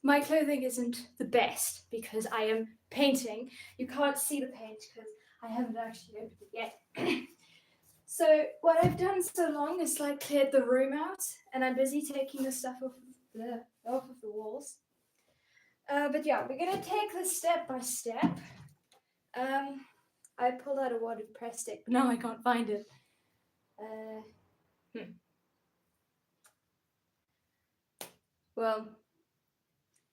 My clothing isn't the best because I am painting. You can't see the paint because I haven't actually opened it yet. So what I've done so long is like cleared the room out, and I'm busy taking the stuff off of the walls. But yeah, we're gonna take this step by step. I pulled out a wad of press stick, but now I can't find it. Well,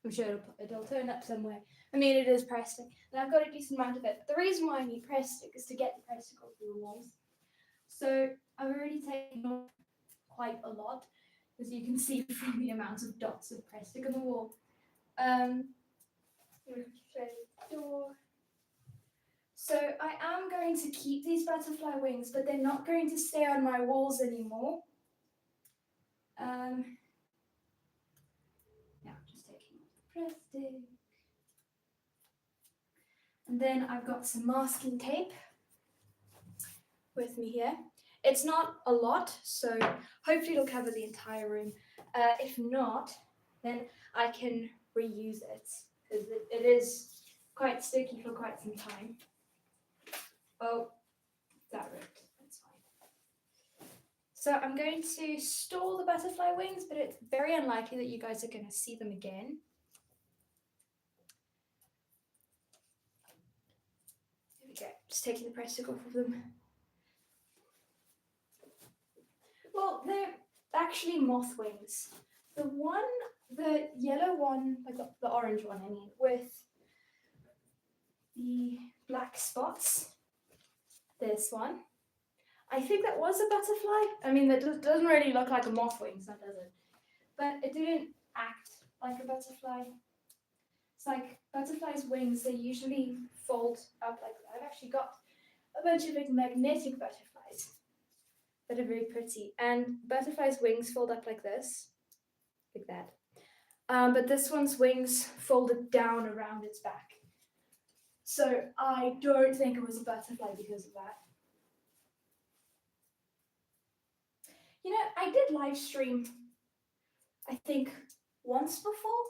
I'm sure it'll turn up somewhere. I mean, it is press stick, and I've got a decent amount of it. But the reason why I need press stick is to get the press stick off the walls. So I've already taken off quite a lot, as you can see from the amount of dots of press stick on the wall. Door. So I am going to keep these butterfly wings, but they're not going to stay on my walls anymore. Now just taking off the press stick. And then I've got some masking tape with me here. It's not a lot, so hopefully it'll cover the entire room. If not, then I can reuse it, because it is quite sticky for quite some time. Oh, that ripped. That's fine. So I'm going to store the butterfly wings, but it's very unlikely that you guys are going to see them again. There we go. Just taking the press stick off of them. Well, they're actually moth wings. The yellow one, like the orange one, I mean, with the black spots. This one. I think that was a butterfly. I mean, that doesn't really look like a moth wings, that does it? But it didn't act like a butterfly. It's like butterflies' wings, they usually fold up like that. I've actually got a bunch of big magnetic butterflies that are very pretty. And butterflies' wings fold up like this, like that. But this one's wings folded down around its back. So I don't think it was a butterfly because of that. You know, I did live stream, I think, once before,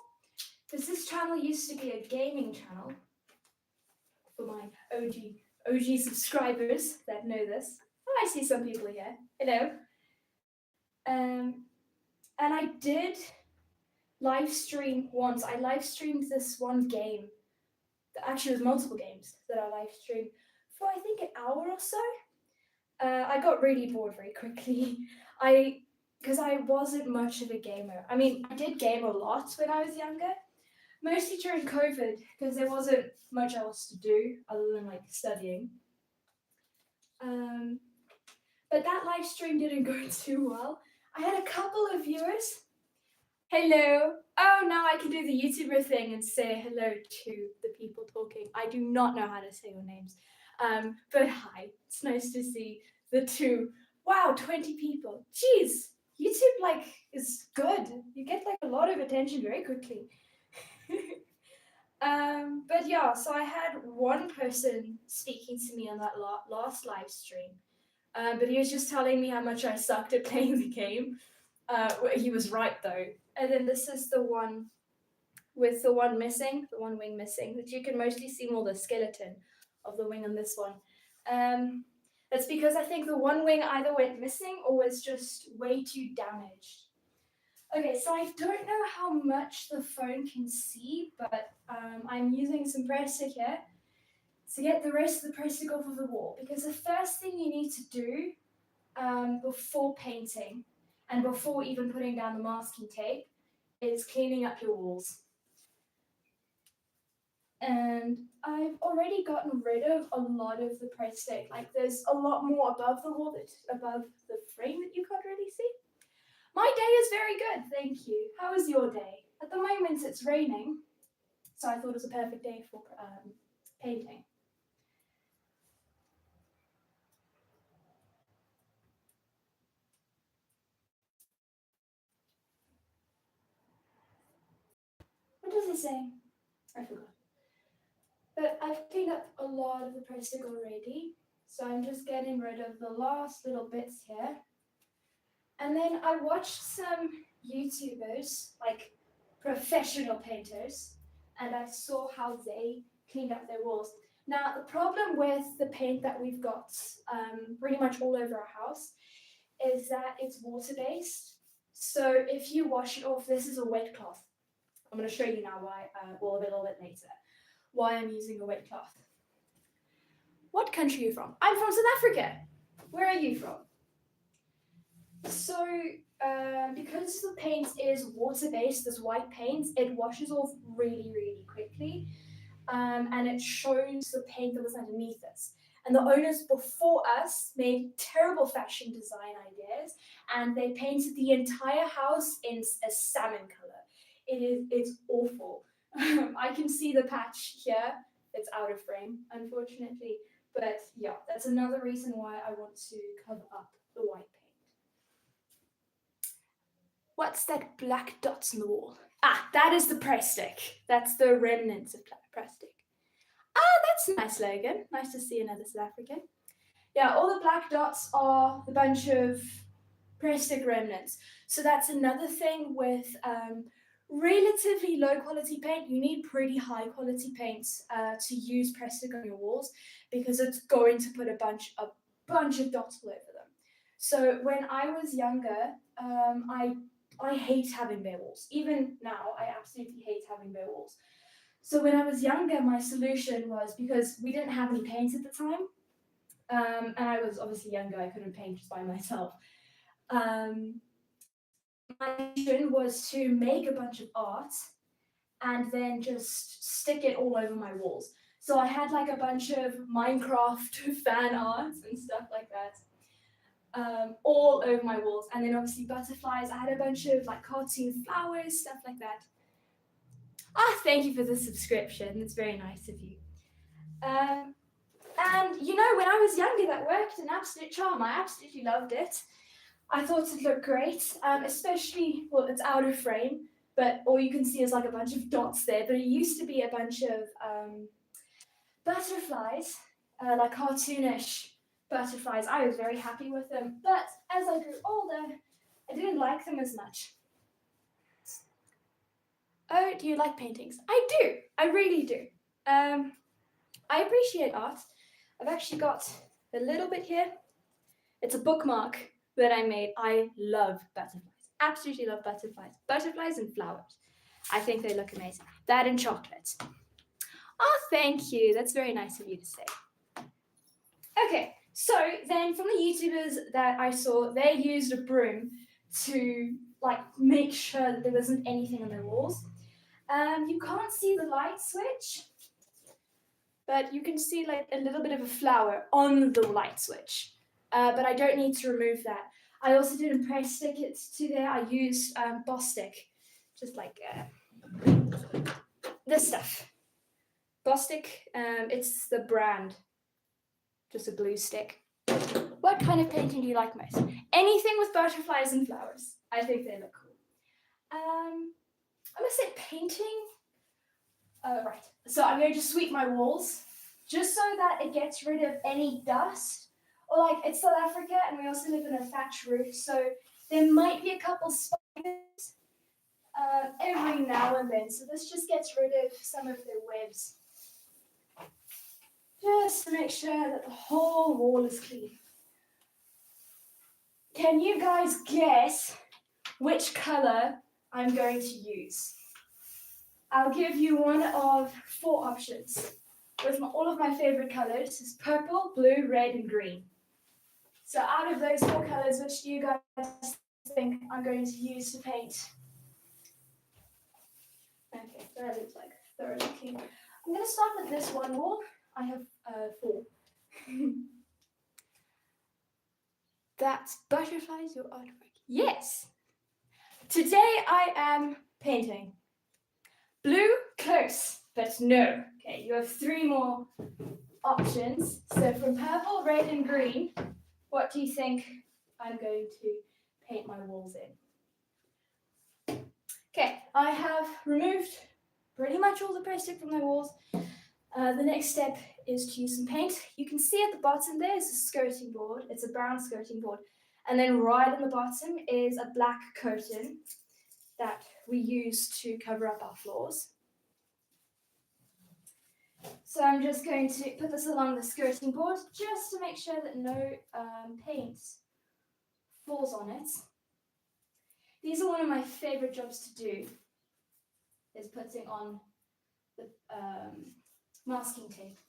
because this channel used to be a gaming channel for my OG subscribers that know this. Oh, I see some people here. Hello. And I did live stream once. I live streamed this one game. Actually, it was multiple games that I live streamed for, I think, an hour or so. I got really bored very quickly. Because I wasn't much of a gamer. I mean, I did game a lot when I was younger, mostly during COVID, because there wasn't much else to do other than like studying. But that live stream didn't go too well. I had a couple of viewers. Hello. Oh, now I can do the YouTuber thing and say hello to the people talking. I do not know how to say your names. But hi, it's nice to see the two. Wow, 20 people. Jeez, YouTube like is good. You get like a lot of attention very quickly. But yeah, so I had one person speaking to me on that last live stream. But he was just telling me how much I sucked at playing the game. He was right though. And then this is the one with the one wing missing, that you can mostly see more the skeleton of the wing on this one. That's because I think the one wing either went missing or was just way too damaged. Okay, so I don't know how much the phone can see, but I'm using some press stick here to get the rest of the press stick off of the wall, because the first thing you need to do before painting and before even putting down the masking tape is cleaning up your walls. And I've already gotten rid of a lot of the press stick. Like there's a lot more above the wall, above the frame that you can't really see. My day is very good, thank you. How is your day? At the moment it's raining, so I thought it was a perfect day for painting. What does it say? I forgot. But I've cleaned up a lot of the press stick already, so I'm just getting rid of the last little bits here. And then I watched some YouTubers, like professional painters, and I saw how they cleaned up their walls. Now, the problem with the paint that we've got pretty much all over our house is that it's water-based. So if you wash it off, this is a wet cloth. I'm going to show you now why, well, a little bit later, why I'm using a wet cloth. What country are you from? I'm from South Africa. Where are you from? So, because the paint is water-based, this white paint, it washes off really, really quickly. And it shows the paint that was underneath us. And the owners before us made terrible fashion design ideas, and they painted the entire house in a salmon color. It's awful. I can see the patch here. It's out of frame, unfortunately. But yeah, that's another reason why I want to cover up the white paint. What's that black dots on the wall? Ah, that is the press stick. That's the remnants of press stick. Ah, that's a nice slogan. Nice to see another South African. Yeah, all the black dots are a bunch of press stick remnants. So that's another thing with relatively low quality paint. You need pretty high quality paints to use press stick on your walls, because it's going to put a bunch of dots all over them. So when I was younger, I hate having bare walls. Even now, I absolutely hate having bare walls. So when I was younger, my solution was, because we didn't have any paint at the time, and I was obviously younger, I couldn't paint just by myself. My solution was to make a bunch of art and then just stick it all over my walls. So I had like a bunch of Minecraft fan art and stuff like that, all over my walls. And then obviously butterflies. I had a bunch of like cartoon flowers, stuff like that. Ah, thank you for the subscription. That's very nice of you. And you know, when I was younger, that worked an absolute charm. I absolutely loved it. I thought it looked great, especially, well, it's out of frame, but all you can see is like a bunch of dots there. But it used to be a bunch of butterflies, like cartoonish butterflies. I was very happy with them. But as I grew older, I didn't like them as much. Oh, do you like paintings? I do. I really do. I appreciate art. I've actually got a little bit here. It's a bookmark that I made. I love butterflies. Absolutely love butterflies. Butterflies and flowers. I think they look amazing. That and chocolate. Oh, thank you. That's very nice of you to say. Okay, so then from the YouTubers that I saw, they used a broom to like make sure that there wasn't anything on their walls. You can't see the light switch, but you can see like a little bit of a flower on the light switch. But I don't need to remove that. I also didn't press stick it to there. I used Bostik, just like this stuff. Bostik, it's the brand, just a glue stick. What kind of painting do you like most? Anything with butterflies and flowers. I think they look cool. I'm gonna say painting. Right, so I'm going to sweep my walls just so that it gets rid of any dust. Or like, it's South Africa and we also live in a thatch roof, so there might be a couple spiders every now and then. So this just gets rid of some of their webs. Just to make sure that the whole wall is clean. Can you guys guess which color I'm going to use? I'll give you one of 4 options. With all of my favorite colors is purple, blue, red, and green. So out of those 4 colors, which do you guys think I'm going to use to paint? Okay, that looks like thoroughly clean. I'm going to start with this one wall. I have 4. That's butterflies, your artwork. Yes! Today I am painting. Blue, close, but no. Okay, you have 3 more options. So from purple, red, and green, what do you think I'm going to paint my walls in? Okay, I have removed pretty much all the press stick from my walls. The next step is to use some paint. You can see at the bottom there is a skirting board. It's a brown skirting board. And then right on the bottom is a black curtain that we use to cover up our floors. So I'm just going to put this along the skirting board just to make sure that no paint falls on it. These are one of my favorite jobs to do, is putting on the masking tape.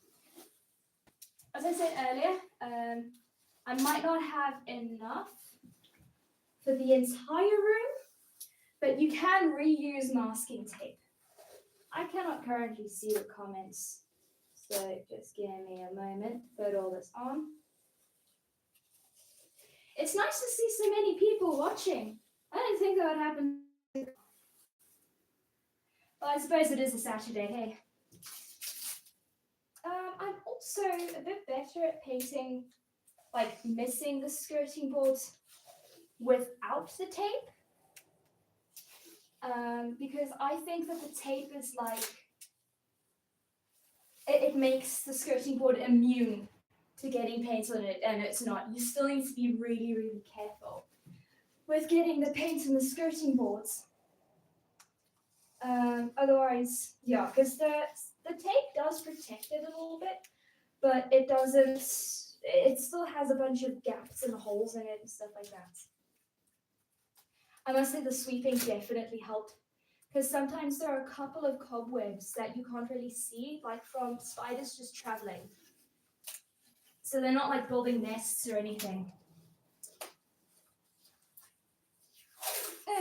As I said earlier, I might not have enough for the entire room, but you can reuse masking tape. I cannot currently see the comments, so just give me a moment to put all this on. It's nice to see so many people watching. I didn't think that would happen. Well, I suppose it is a Saturday, hey. I'm also a bit better at painting, like missing the skirting boards without the tape. Because I think that the tape is like, it makes the skirting board immune to getting paint on it, and it's not. You still need to be really, really careful with getting the paint on the skirting boards. Otherwise, yeah, because the tape does protect it a little bit, but it doesn't, it still has a bunch of gaps and holes in it and stuff like that. I must say the sweeping definitely helped, because sometimes there are a couple of cobwebs that you can't really see, like from spiders just traveling. So they're not like building nests or anything.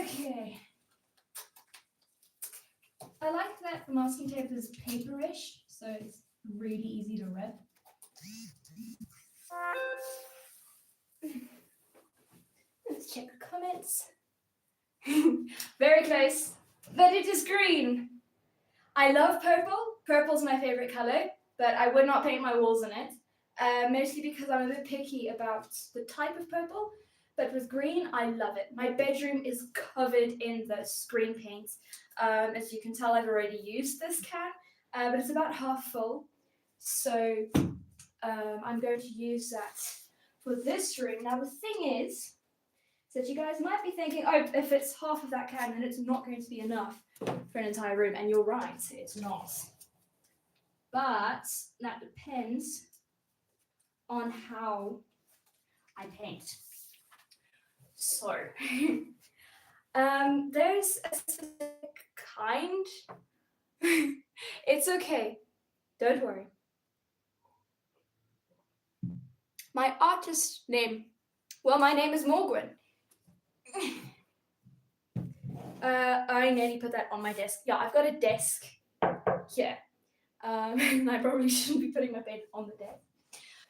Okay. I like that the masking tape is paperish, so it's really easy to rip. Let's check the comments. Very close, but it is green. I love purple. Purple's my favorite color, but I would not paint my walls in it, mostly because I'm a bit picky about the type of purple. But with green, I love it. My bedroom is covered in this green paint. As you can tell, I've already used this can, but it's about half full. So I'm going to use that for this room. Now the thing is that you guys might be thinking, oh, if it's half of that can, then it's not going to be enough for an entire room. And you're right, it's not. But that depends on how I paint. So, there's a specific kind. It's okay, don't worry. My artist name, well, my name is Morgwen. I nearly put that on my desk. Yeah, I've got a desk here. I probably shouldn't be putting my bed on the desk.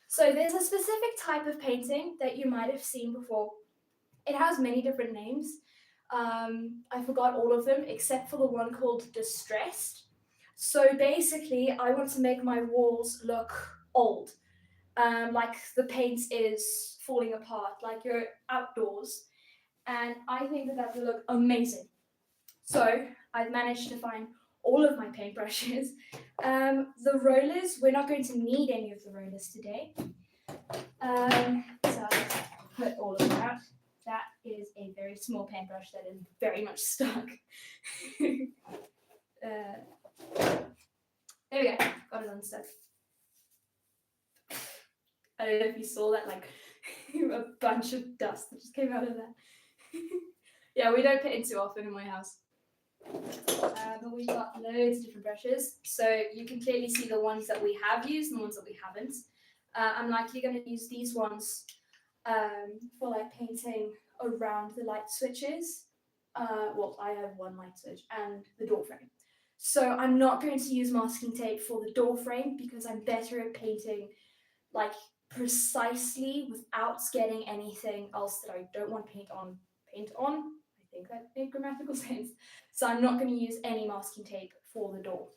So there's a specific type of painting that you might have seen before. It has many different names. I forgot all of them except for the one called Distressed. So basically, I want to make my walls look old. Like the paint is falling apart, like you're outdoors. And I think that that will look amazing. So I've managed to find all of my paintbrushes. The rollers, we're not going to need any of the rollers today. So I'll put all of them out. That is a very small paintbrush that is very much stuck. There we go, got it unstuck. I don't know if you saw that, like a bunch of dust that just came out of that. Yeah, we don't paint too often in my house. But we've got loads of different brushes, so you can clearly see the ones that we have used and the ones that we haven't. I'm likely going to use these ones for like painting around the light switches. Well, I have one light switch and the door frame. So I'm not going to use masking tape for the door frame because I'm better at painting like precisely without getting anything else that I don't want paint on. I think that made grammatical sense. So I'm not going to use any masking tape for the door.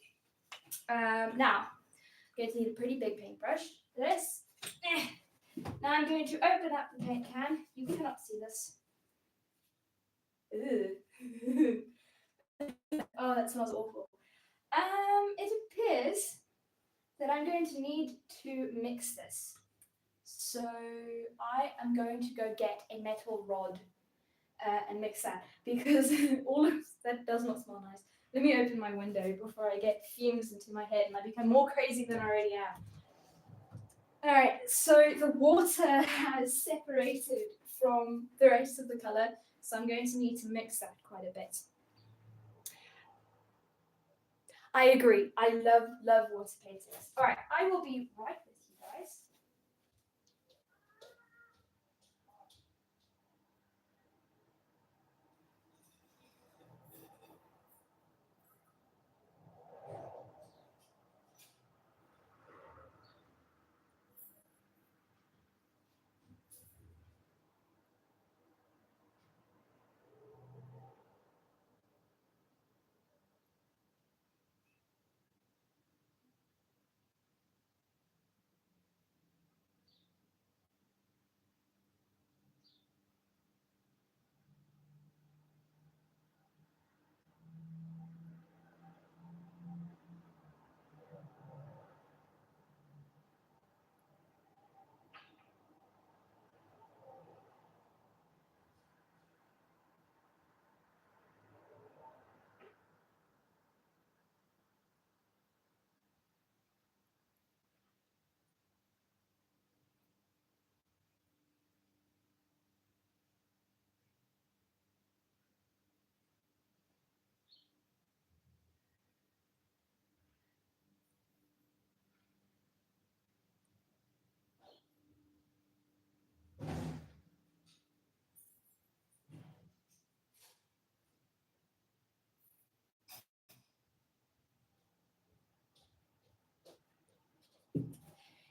Now, I'm going to need a pretty big paintbrush for this. Now I'm going to open up the paint can. You cannot see this. Ew. Oh, that smells awful. It appears that I'm going to need to mix this. So I am going to go get a metal rod and mix that because all of that does not smell nice. Let me open my window before I get fumes into my head and I become more crazy than I already am. All right, so the water has separated from the rest of the color, so I'm going to need to mix that quite a bit. I agree. I love water paintings. All right, I will be right with you guys.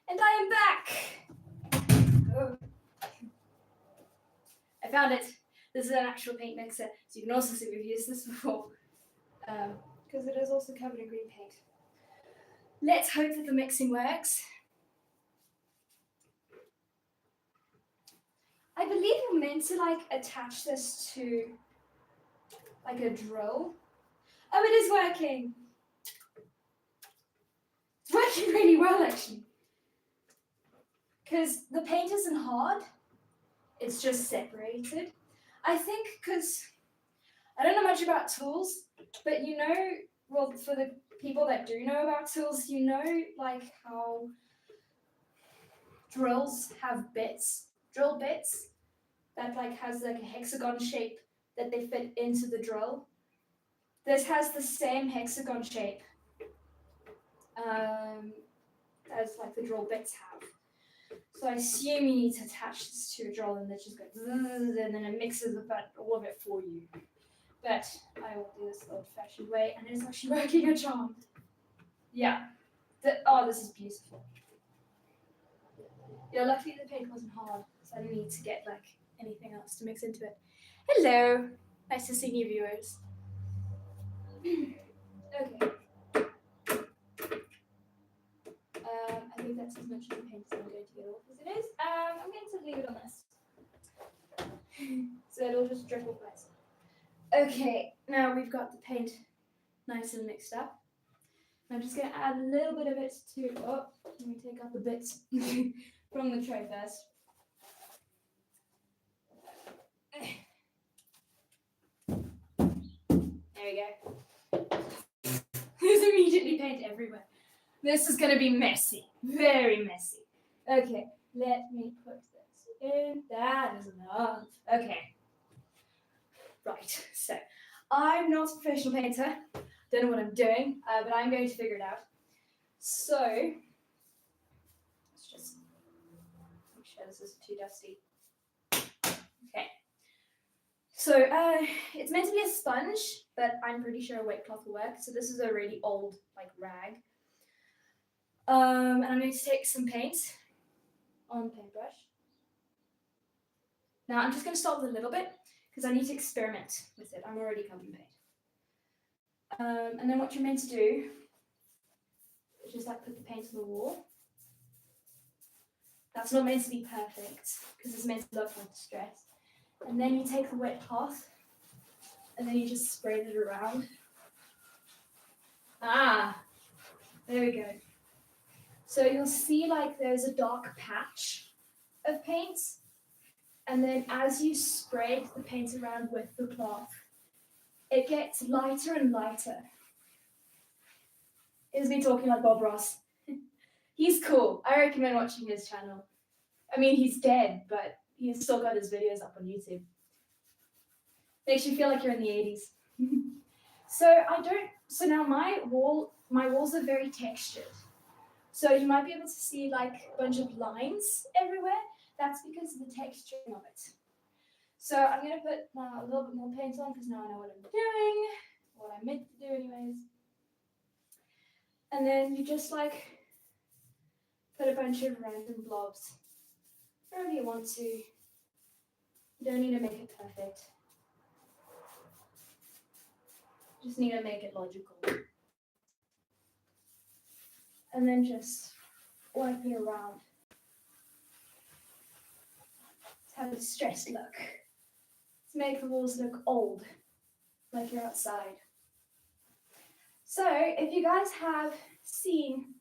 And I am back. Oh. I found it. This is an actual paint mixer, so you can also see we've used this before, because it is also covered in green paint. Let's hope that the mixing works. I believe you're meant to like attach this to like a drill. Oh, it is working. It's working really well actually. Because the paint isn't hard, it's just separated. I think because I don't know much about tools, but you know, well, for the people that do know about tools, you know, like how drills have bits, drill bits that like has like a hexagon shape that they fit into the drill. This has the same hexagon shape as like the drill bits have. So I assume you need to attach this to a drill and then just go and then it mixes all of it for you. But I will do this the old-fashioned way, and it's actually working a charm. Yeah. This is beautiful. Yeah, luckily the paint wasn't hard, so I didn't need to get like anything else to mix into it. Hello. Nice to see new viewers. Okay. I think that's as much of the paint as I'm going to get off as it is. I'm going to leave it on this. So it'll just drip off nice. Okay, now we've got the paint nice and mixed up. I'm just going to add a little bit of it to, let me take out the bits from the tray first. There we go. There's immediately paint everywhere. This is going to be messy, very messy. Okay, let me put this in. That is enough. Okay. Right, so I'm not a professional painter. Don't know what I'm doing, but I'm going to figure it out. So, let's just make sure this isn't too dusty. Okay. So, it's meant to be a sponge, but I'm pretty sure a wet cloth will work. So this is a really old, like, rag. And I'm going to take some paint on the paintbrush. Now, I'm just going to start with a little bit, because I need to experiment with it. I'm already covered in paint. And then what you're meant to do is just like put the paint on the wall. That's not meant to be perfect because it's meant to look like distress. And then you take the wet cloth and then you just spread it around. There we go. So you'll see like there's a dark patch of paint. And then as you spread the paint around with the cloth, it gets lighter and lighter. Is me talking like Bob Ross. He's cool. I recommend watching his channel. I mean, he's dead, but he's still got his videos up on YouTube. Makes you feel like you're in the 80s. So now my walls are very textured. So you might be able to see like a bunch of lines everywhere. That's because of the texturing of it. So I'm going to put now a little bit more paint on because now I know what I'm doing, what I meant to do anyways. And then you just like put a bunch of random blobs wherever you want to. You don't need to make it perfect. Just need to make it logical. And then just wipe it around. To have a stressed look. To make the walls look old, like you're outside. So, if you guys have seen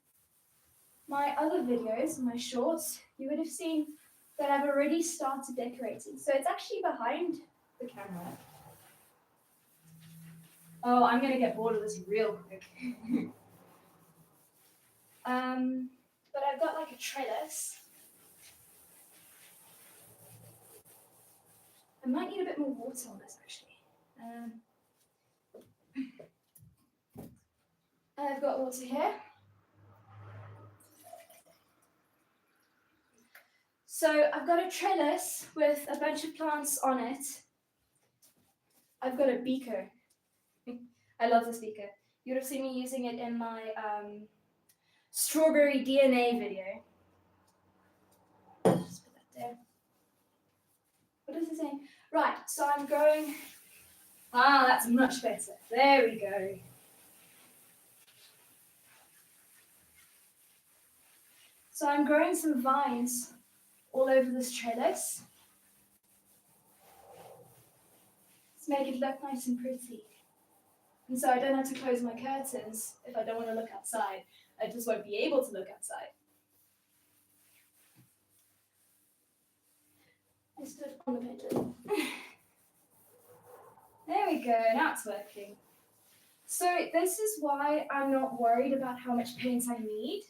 my other videos, my shorts, you would have seen that I've already started decorating. So it's actually behind the camera. Oh, I'm going to get bored of this real quick. But I've got like a trellis. I might need a bit more water on this actually. I've got water here. So I've got a trellis with a bunch of plants on it. I've got a beaker. I love this beaker. You would have seen me using it in my strawberry DNA video. Just put that there. What does it say? Right, so I'm going... Ah, that's much better. There we go. So I'm growing some vines all over this trellis to make it look nice and pretty. And so I don't have to close my curtains if I don't want to look outside. I just won't be able to look outside. Just put it on the pigeon. There we go, now it's working. So this is why I'm not worried about how much paint I need.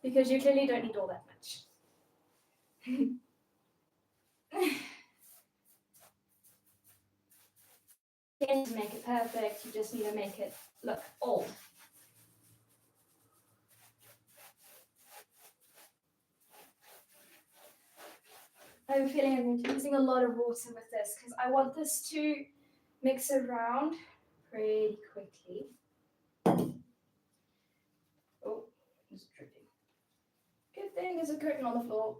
Because you clearly don't need all that much. To make it perfect, you just need to make it look old. I have a feeling I'm going to be using a lot of water with this because I want this to mix around pretty quickly. Oh, it's dripping. Good thing there's a curtain on the floor.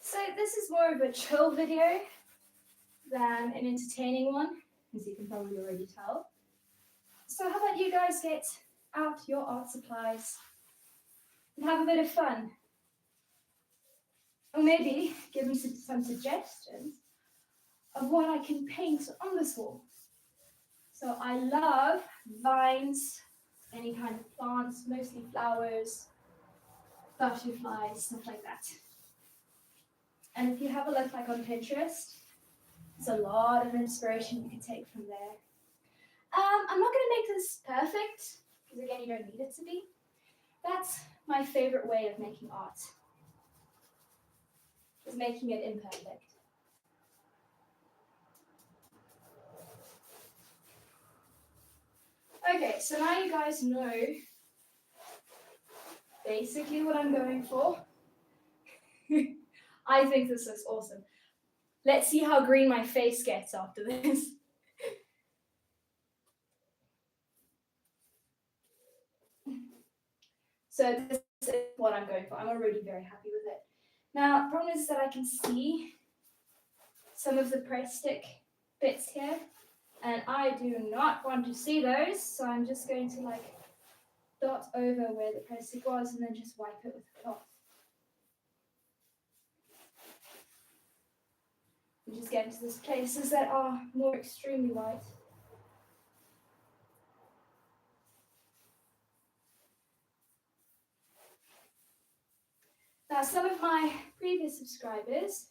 So this is more of a chill video than an entertaining one, as you can probably already tell. So how about you guys get out your art supplies and have a bit of fun? Or maybe give me some suggestions of what I can paint on this wall. So I love vines, any kind of plants, mostly flowers, butterflies, stuff like that. And if you have a look like on Pinterest, there's a lot of inspiration you can take from there. I'm not going to make this perfect, because again, you don't need it to be. That's my favorite way of making art, is making it imperfect. Okay, so now you guys know basically what I'm going for. I think this looks awesome. Let's see how green my face gets after this. So this is what I'm going for. I'm already very happy with it. Now, the problem is that I can see some of the press stick bits here. And I do not want to see those, so I'm just going to like dot over where the plastic was and then just wipe it with a cloth. And just get into those places that are more extremely white. Now, some of my previous subscribers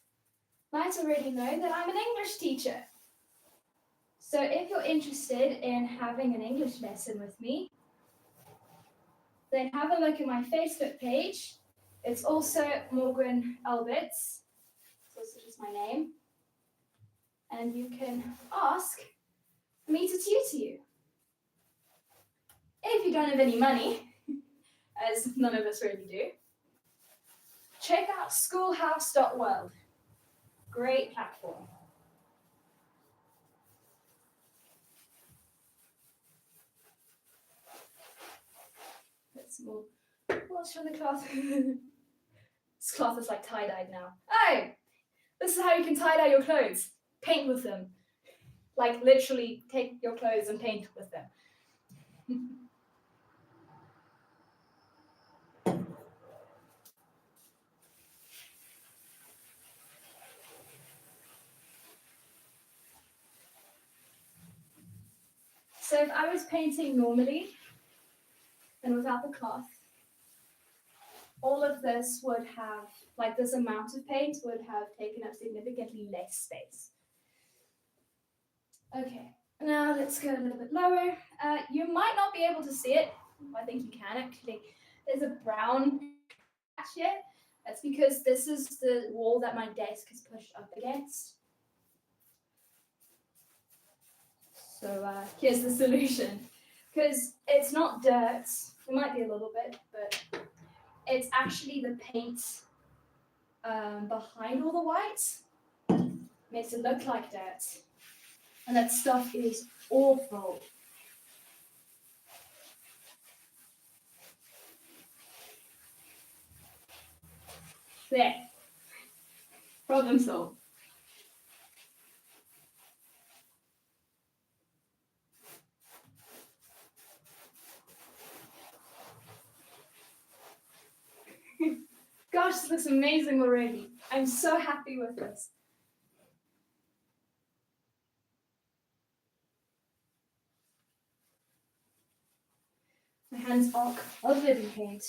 might already know that I'm an English teacher. So if you're interested in having an English lesson with me, then have a look at my Facebook page. It's also Morgwen Alberts. It's also just my name. And you can ask me to tutor you. If you don't have any money, as none of us really do, check out schoolhouse.world. Great platform. That's more wash on the cloth. This cloth is like tie-dyed now. Oh! This is how you can tie-dye your clothes. Paint with them. Like literally take your clothes and paint with them. So if I was painting normally and without the cloth, all of this would have, like this amount of paint would have taken up significantly less space. Okay, now let's go a little bit lower. You might not be able to see it. I think you can actually. There's a brown patch here. That's because this is the wall that my desk is pushed up against. So here's the solution. Because it's not dirt, it might be a little bit, but it's actually the paint behind all the white. Makes it look like dirt. And that stuff is awful. There. Problem solved. Gosh, this looks amazing already. I'm so happy with this. My hands are covered in paint.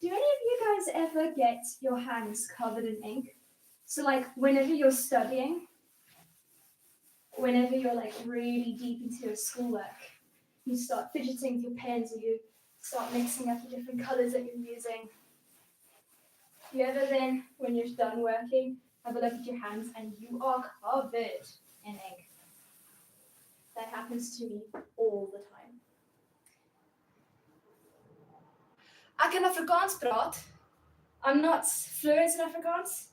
Do any of you guys ever get your hands covered in ink? So like whenever you're studying, whenever you're like really deep into your schoolwork, you start fidgeting with your pens or you start mixing up the different colors that you're using. You ever then, when you're done working, have a look at your hands and you are covered in ink. That happens to me all the time. Ek kan Afrikaans praat. I'm not fluent in Afrikaans.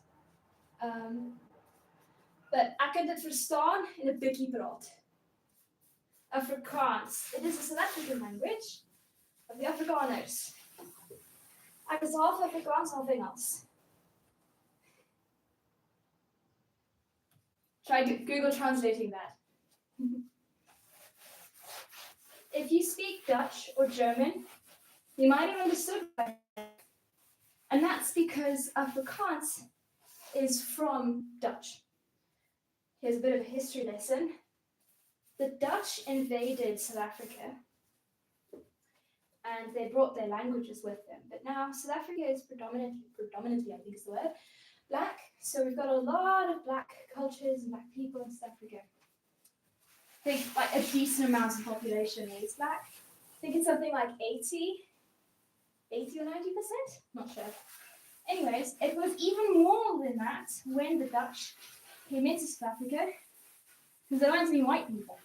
But ek kan dit verstaan en 'n bietjie praat. Afrikaans. It is a South African language of the Afrikaners. Ek is half Afrikaans, half Engels. Try Google translating that. If you speak Dutch or German, you might have understood that. And that's because Afrikaans is from Dutch. Here's a bit of a history lesson. The Dutch invaded South Africa and they brought their languages with them. But now South Africa is predominantly, I think is the word, black. So we've got a lot of black cultures and black people in South Africa. I think like a decent amount of population is black. I think it's something like 80 or 90%, not sure. Anyways, it was even more than that when the Dutch came into South Africa, because there weren't any white people.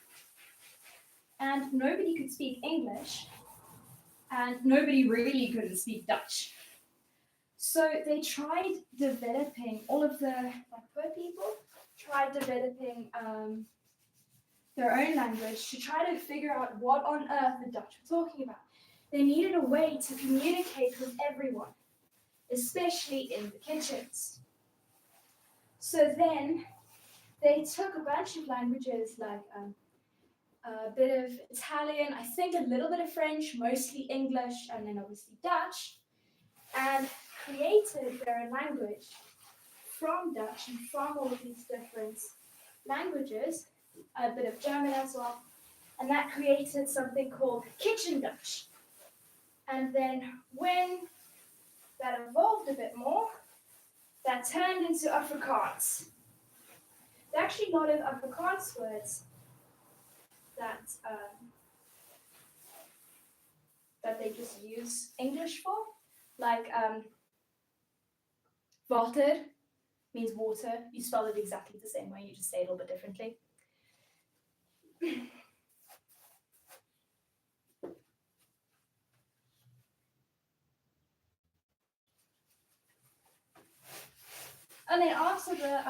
And nobody could speak English, and nobody really couldn't speak Dutch. So they tried developing, all of the poor people tried developing their own language to try to figure out what on earth the Dutch were talking about. They needed a way to communicate with everyone, especially in the kitchens. So then they took a bunch of languages like a bit of Italian, I think a little bit of French, mostly English, and then obviously Dutch, and created their own language from Dutch and from all of these different languages, a bit of German as well, and that created something called Kitchen Dutch. And then when that evolved a bit more, that turned into Afrikaans. There are actually a lot of Afrikaans words that that they just use English for, like water means water. You spell it exactly the same way, you just say it a little bit differently. And then after the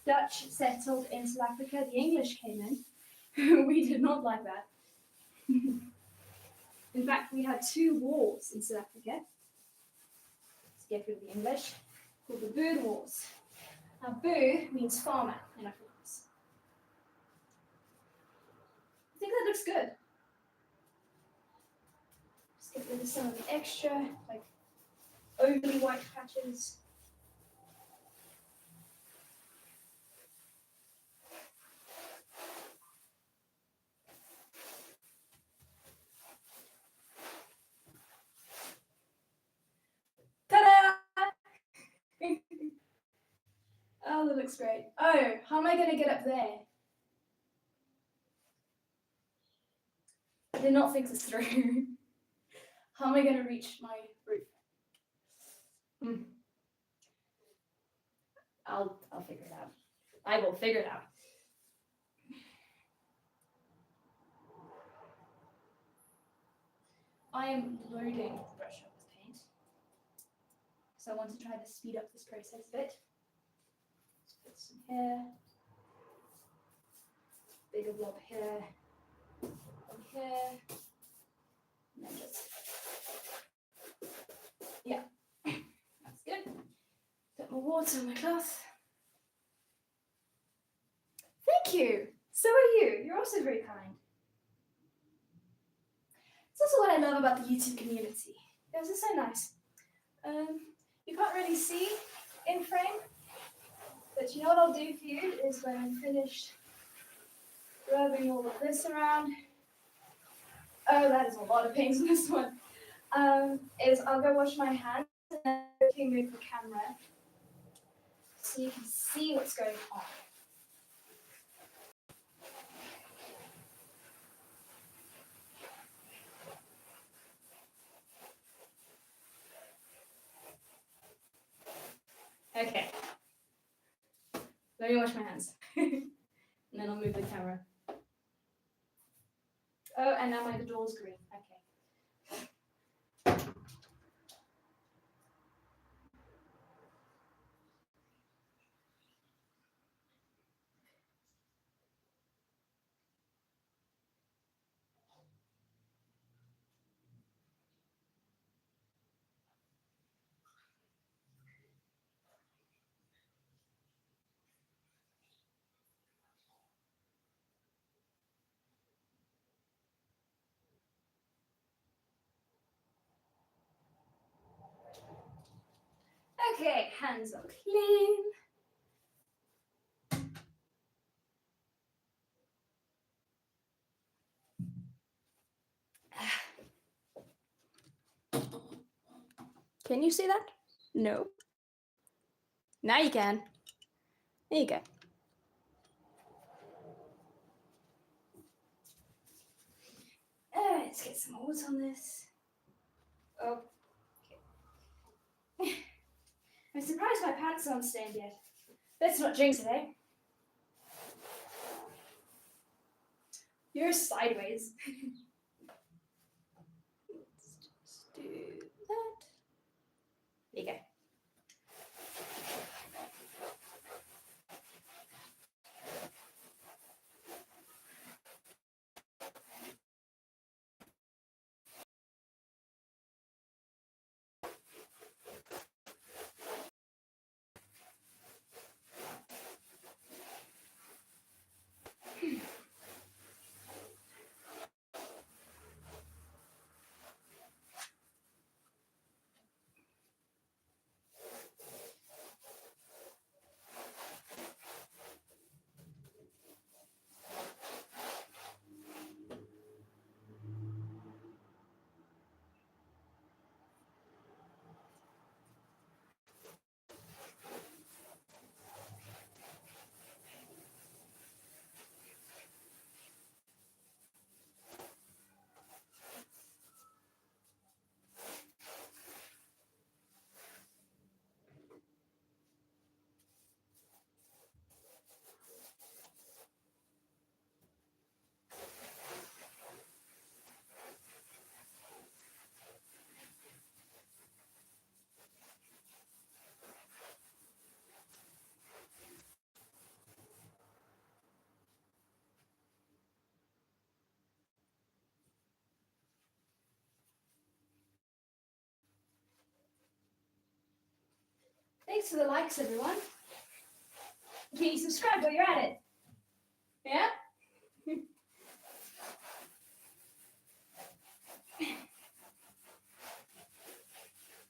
Dutch settled in South Africa, the English came in. We did not like that. In fact, we had 2 wars in South Africa to get rid of the English, called the Boer Wars. Now, Boer means farmer in Afrikaans. I think that looks good. Just get rid of some of the extra, like, overly white patches. Ta-da! Oh, that looks great. Oh, how am I going to get up there? I did not think this through. How am I going to reach my roof? I'll figure it out. I will figure it out. I am loading the brush up with paint. So I want to try to speed up this process a bit. Let's put some here. Bigger blob here. One here. And then just, yeah, that's good. Put more water on my cloth. Thank you. So are you. You're also very kind. It's also what I love about the YouTube community. It's just so nice. You can't really see in frame, but you know what I'll do for you is when I'm finished rubbing all of this around. Oh, that is a lot of paint on this one. Is I'll go wash my hands and then quickly move the camera so you can see what's going on. Okay. Let me wash my hands. And then I'll move the camera. Oh, and now my door's green. Okay. Okay, hands are clean. Can you see that? No. Now you can. There you go. Let's get some water on this. Oh. Okay. I'm surprised my pants aren't stained yet. Let's not jinx it, eh? You're sideways. Let's just do that. There you go. Thanks for the likes, everyone. Can you subscribe while you're at it? Yeah?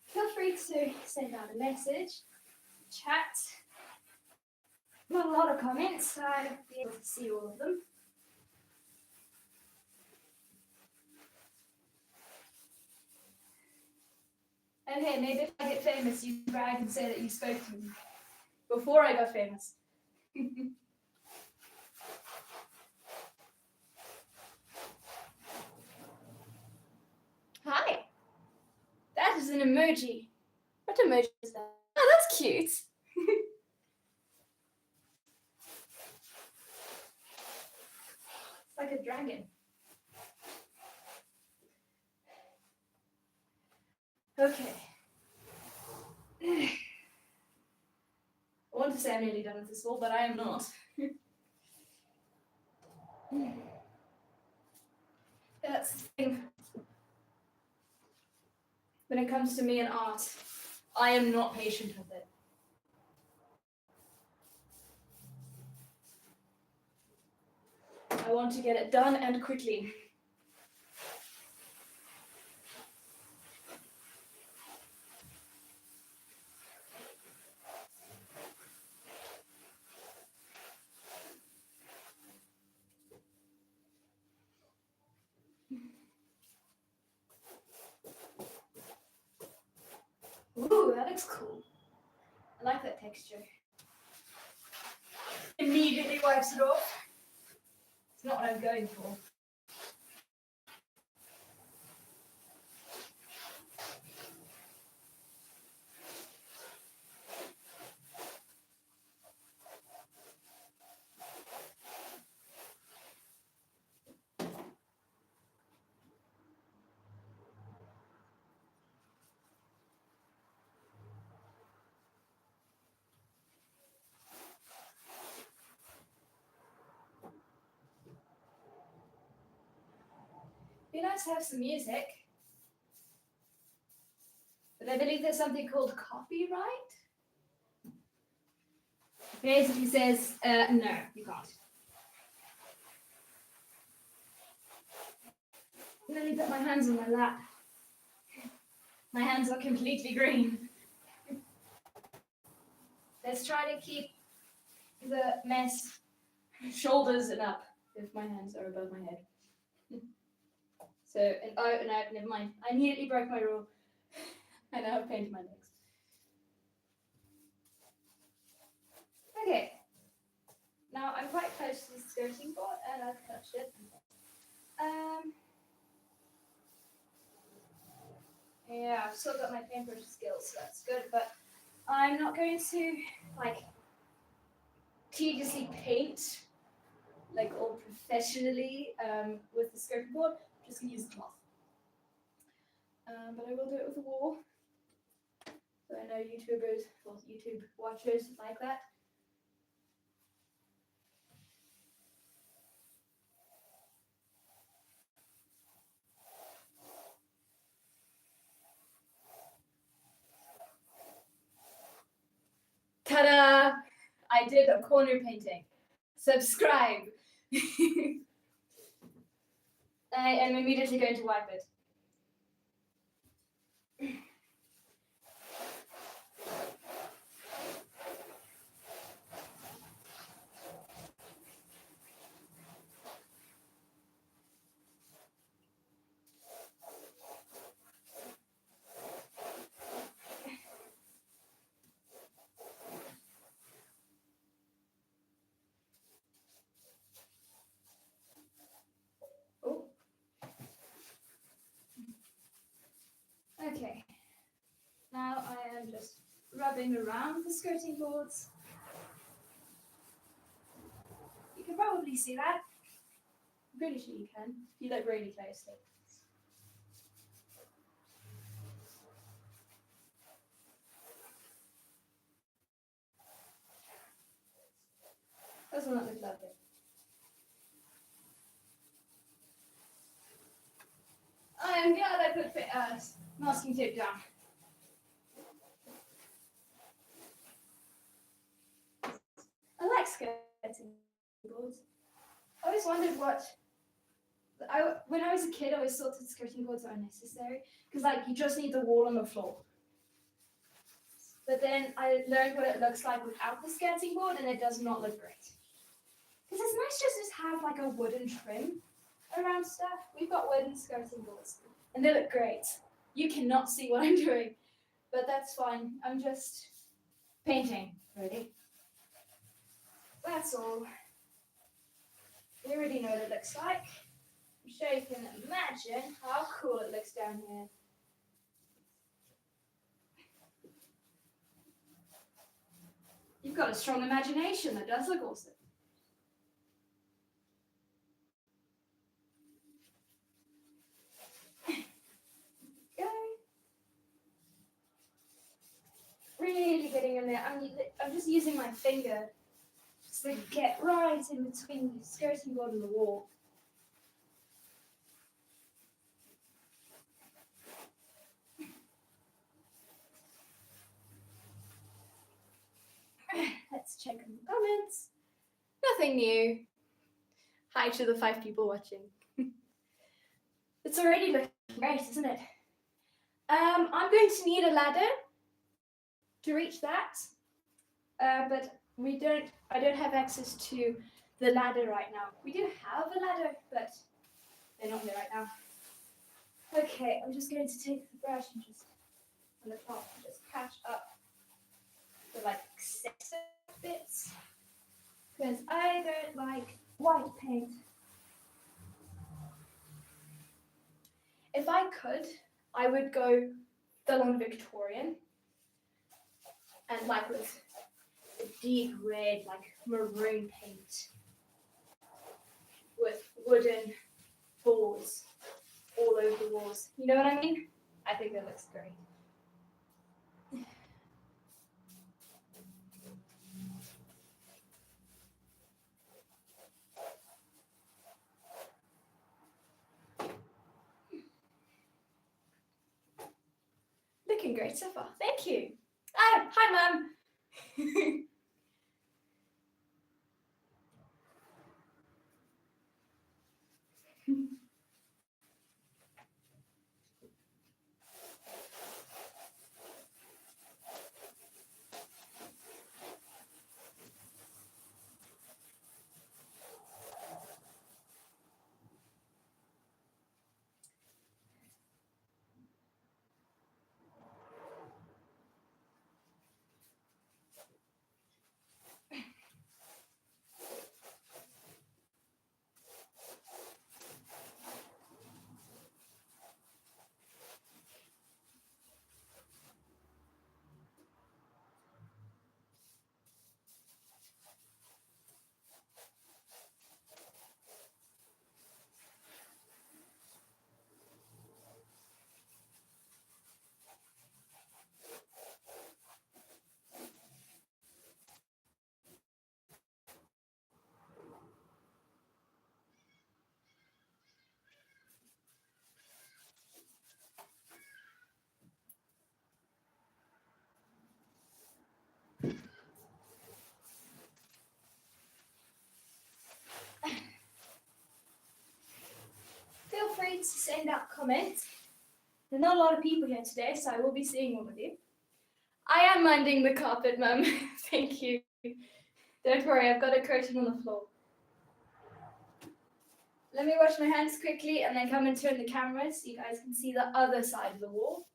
Feel free to send out a message, chat. Not a lot of comments, so I won't be able to see all of them. And hey, maybe if I get famous, you can brag and say that you spoke to me before I got famous. Hi. That is an emoji. What emoji is that? Oh, that's cute. It's like a dragon. Okay. I want to say I'm nearly done with this wall, but I am not. That's the thing. When it comes to me and art, I am not patient with it. I want to get it done and quickly. Ooh, that looks cool. I like that texture. Immediately wipes it off. It's not what I'm going for. Be nice to have some music. But I believe there's something called copyright. Basically says, no, you can't. Let me put my hands on my lap. My hands are completely green. Let's try to keep the mess shoulders and up if my hands are above my head. So, and oh, no, never mind. I immediately broke my rule. I now have painted my legs. Okay. Now I'm quite close to the skirting board and I've touched it. Yeah, I've still got my paintbrush skills, so that's good, but I'm not going to like tediously paint like all professionally with the skirting board. I'm just gonna use the cloth. But I will do it with a wall. So I know YouTubers, well, YouTube watchers like that. Ta-da! I did a corner painting. Subscribe! I am immediately going to wipe it. Oh. Okay. Now I am just rubbing around the skirting boards. You can probably see that. I'm pretty sure you can, if you look really closely. Doesn't that look lovely? I am glad I put masking tape down. boards. I always wondered when I was a kid, I always thought that skirting boards are unnecessary because like you just need the wall on the floor. But then I learned what it looks like without the skirting board, and it does not look great. Because it's nice just to have like a wooden trim around stuff. We've got wooden skirting boards, and they look great. You cannot see what I'm doing, but that's fine. I'm just painting. Ready? That's all. You already know what it looks like. I'm sure you can imagine how cool it looks down here. You've got a strong imagination. That does look awesome. Go. Really getting in there. I'm just using my finger just to get right in between the skirting board and the wall. Let's check on the comments. Nothing new. Hi to the 5 people watching. It's already looking great, isn't it? I'm going to need a ladder to reach that, but I don't have access to the ladder right now. We do have a ladder, but they're not here right now. Okay, I'm just going to take the brush and just on the top and just patch up the like excessive bits because I don't like white paint. If I could, I would go full on Victorian and like with a deep red, like maroon paint with wooden balls all over the walls. You know what I mean? I think that looks great. Looking great so far. Thank you. Oh, hi, Mum. Feel free to send out comments. There's not a lot of people here today, so I will be seeing all of you. I am mending the carpet, Mum. Thank you. Don't worry, I've got a curtain on the floor. Let me wash my hands quickly and then come and turn the camera so you guys can see the other side of the wall.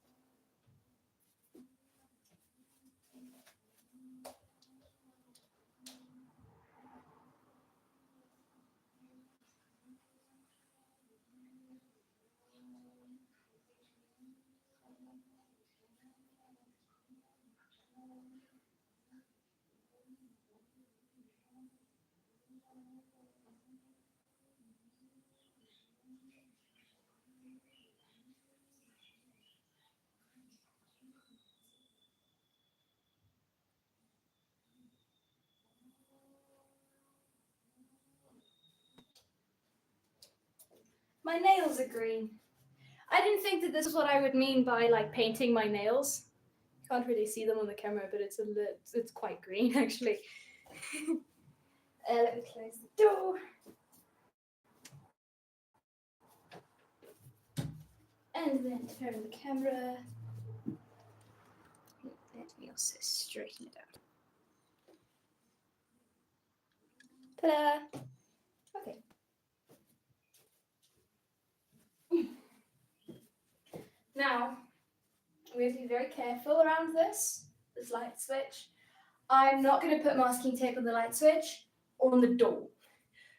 My nails are green. I didn't think that this is what I would mean by like painting my nails. Can't really see them on the camera, but it's quite green actually. Let me close the door. And then turn the camera. Let me also straighten it out. Ta-da! Okay. Now, we have to be very careful around this light switch. I'm not going to put masking tape on the light switch or on the door.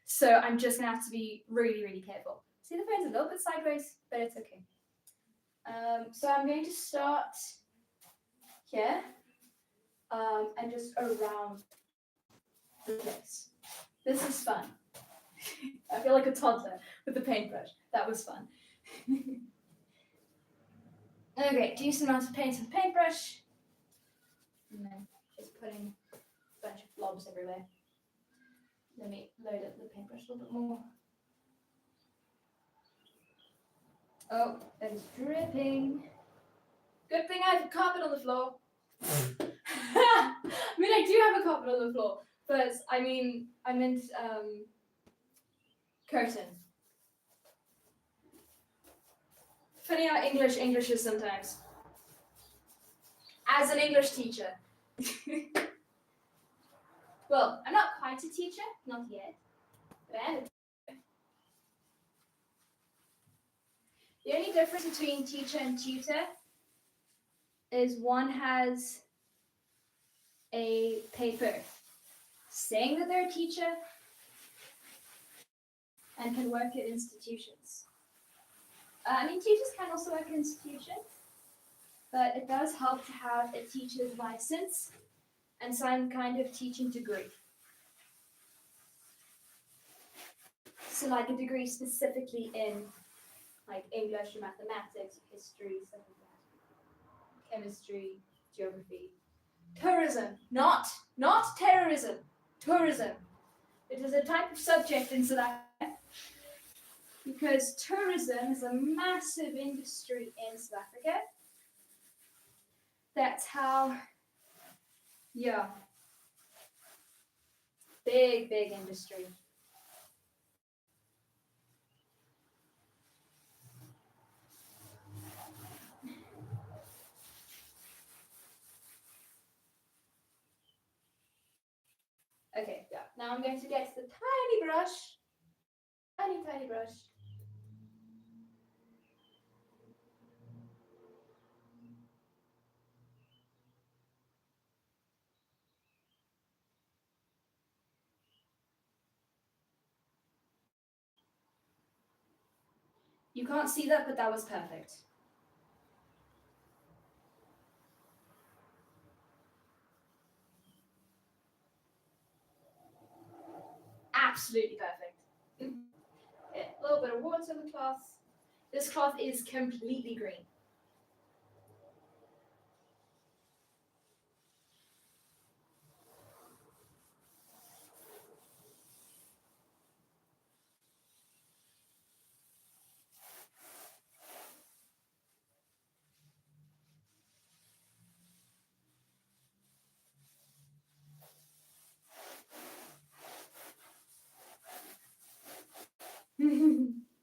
So I'm just going to have to be really, really careful. See, the phone's a little bit sideways, but it's okay. So I'm going to start here and just around the place. This is fun. I feel like a toddler with the paintbrush. That was fun. Okay, decent amount of paint and paintbrush. And then just putting a bunch of blobs everywhere. Let me load up the paintbrush a little bit more. Oh, that is dripping. Good thing I have a carpet on the floor. I mean, I do have a carpet on the floor, but I meant curtain. Funny how English is sometimes. As an English teacher. Well, I'm not quite a teacher, not yet. But I am a teacher. The only difference between teacher and tutor is one has a paper saying that they're a teacher and can work at institutions. Teachers can also work at institutions, but it does help to have a teacher's license and some kind of teaching degree. So like a degree specifically in like English or mathematics, history, stuff like that. Chemistry, geography. Tourism, not terrorism, tourism. It is a type of subject in South Africa because tourism is a massive industry in South Africa. That's how, yeah, big industry. Okay, yeah. Now I'm going to get the tiny brush. Tiny brush. You can't see that, but that was perfect. Absolutely perfect. Okay, a little bit of water on the cloth. This cloth is completely green.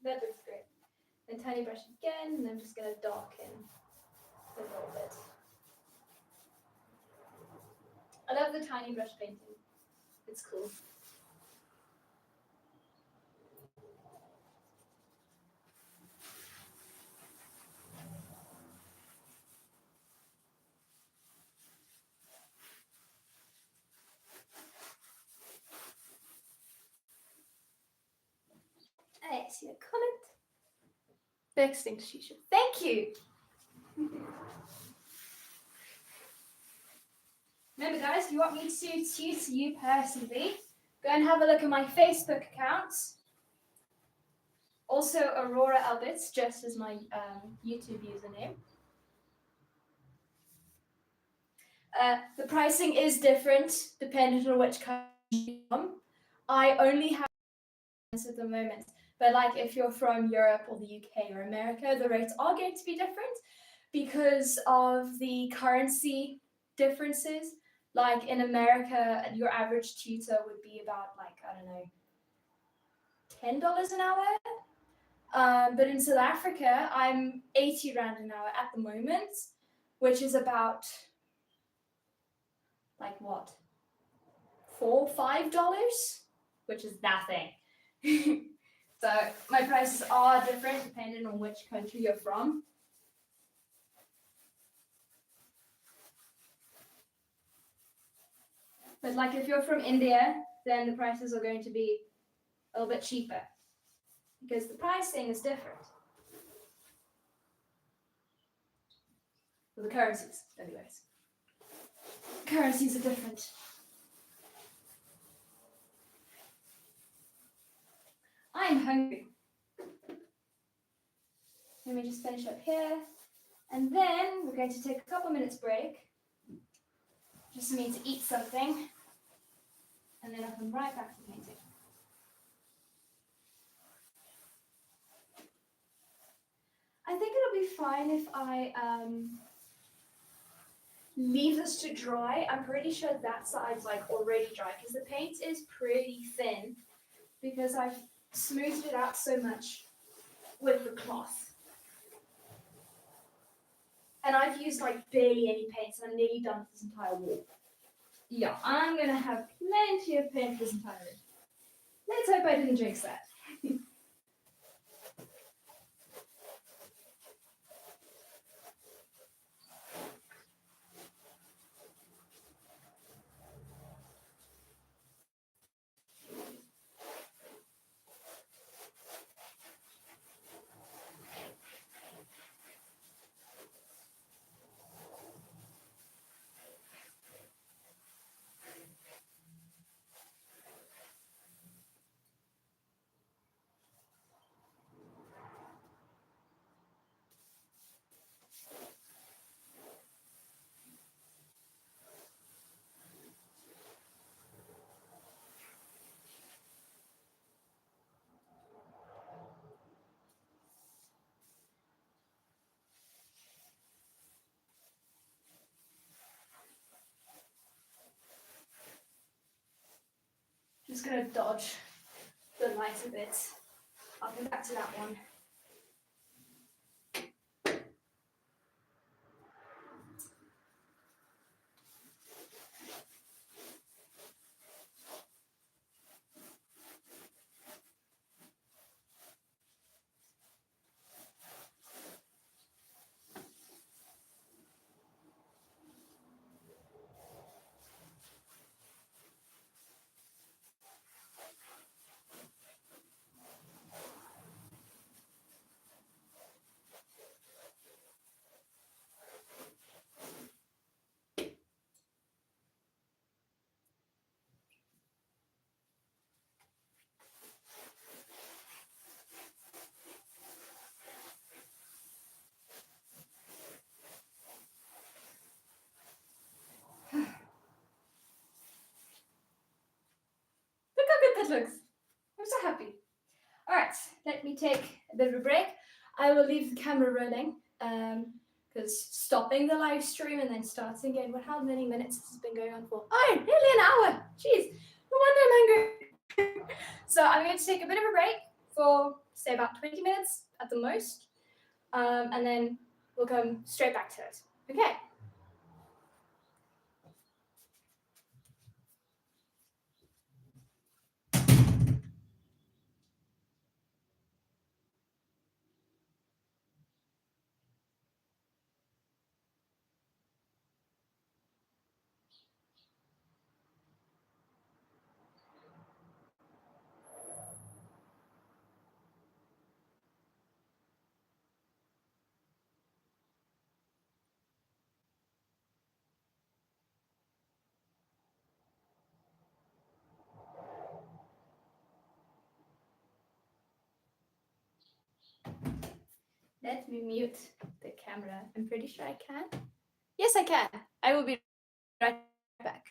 That looks great. Then tiny brush again, and I'm just going to darken a little bit. I love the tiny brush painting. It's cool. I see a comment. Big extinction. Thank you. Remember, guys, if you want me to tutor you personally, go and have a look at my Facebook account. Also, Aurora Alberts, just as my YouTube username. The pricing is different depending on which country you're from. I only have at the moment, but like if you're from Europe or the UK or America, the rates are going to be different because of the currency differences Like in America, your average tutor would be about like, I don't know, $10 an hour. But in South Africa, I'm 80 Rand an hour at the moment, which is about like what? $4, $5, which is nothing. So my prices are different depending on which country you're from. But like if you're from India, then the prices are going to be a little bit cheaper because the pricing is different. Well, the currencies, anyways. Currencies are different. I'm hungry. Let me just finish up here. And then we're going to take a couple minutes break. Just for me to eat something. And then I'll come right back to painting. I think it'll be fine if I leave this to dry. I'm pretty sure that side's like already dry because the paint is pretty thin because I've smoothed it out so much with the cloth. And I've used like barely any paint, so I'm nearly done with this entire wall. Yeah, I'm gonna have plenty of paint this entire room. Let's hope I didn't jinx that. Just gonna dodge the light a bit. I'll come back to that one. Look how good that looks. I'm so happy. All right, let me take a bit of a break. I will leave the camera rolling because stopping the live stream and then starting again. Well, how many minutes has this been going on for? Oh, nearly an hour. Jeez, no wonder I'm hungry. So I'm going to take a bit of a break for say about 20 minutes at the most, and then we'll come straight back to it. Okay. Let me mute the camera. I'm pretty sure I can. Yes, I can. I will be right back.